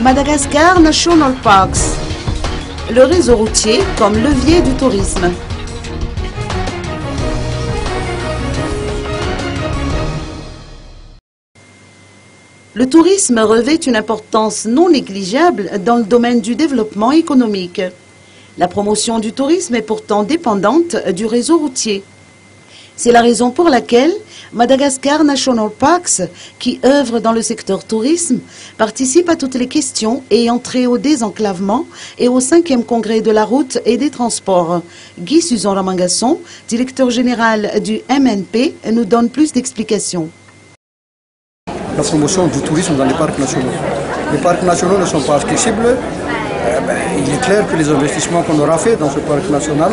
Madagascar National Parks, le réseau routier comme levier du tourisme. Le tourisme revêt une importance non négligeable dans le domaine du développement économique. La promotion du tourisme est pourtant dépendante du réseau routier. C'est la raison pour laquelle Madagascar National Parks, qui œuvre dans le secteur tourisme, participe à toutes les questions ayant trait au désenclavement et au 5e congrès de la route et des transports. Guy Suzon Ramangasson, directeur général du MNP, nous donne plus d'explications. La promotion du tourisme dans les parcs nationaux. Les parcs nationaux ne sont pas accessibles. Il est clair que les investissements qu'on aura fait dans ce parc national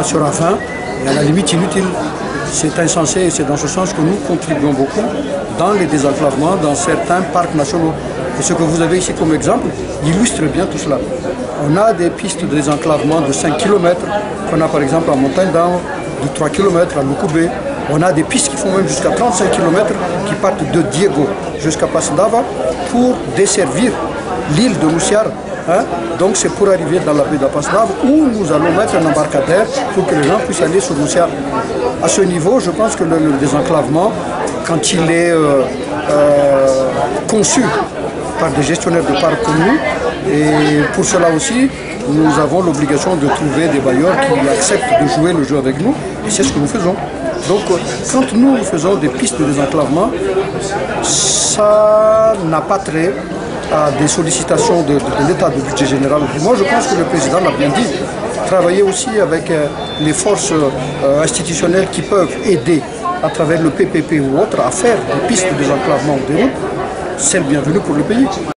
sera vain et à la limite inutile. C'est insensé et c'est dans ce sens que nous contribuons beaucoup dans les désenclavements dans certains parcs nationaux. Et ce que vous avez ici comme exemple illustre bien tout cela. On a des pistes de désenclavement de 5 km qu'on a par exemple à Montagne d'Ambre, de 3 km à Lukube. On a des pistes qui font même jusqu'à 35 km qui partent de Diego jusqu'à Passandava pour desservir l'île de Moussiar. Donc c'est pour arriver dans la baie d'Apassandava où nous allons mettre un embarcadère pour que les gens puissent aller sur Moussiar. À ce niveau, je pense que le désenclavement, quand il est conçu par des gestionnaires de parcs comme nous, et pour cela aussi, nous avons l'obligation de trouver des bailleurs qui acceptent de jouer le jeu avec nous, et c'est ce que nous faisons. Donc quand nous faisons des pistes de désenclavement, ça n'a pas trait à des sollicitations de l'État, du budget général. Moi je pense que le président l'a bien dit, travailler aussi avec les forces institutionnelles qui peuvent aider à travers le PPP ou autre à faire des pistes de désenclavement des routes, c'est le bienvenu pour le pays.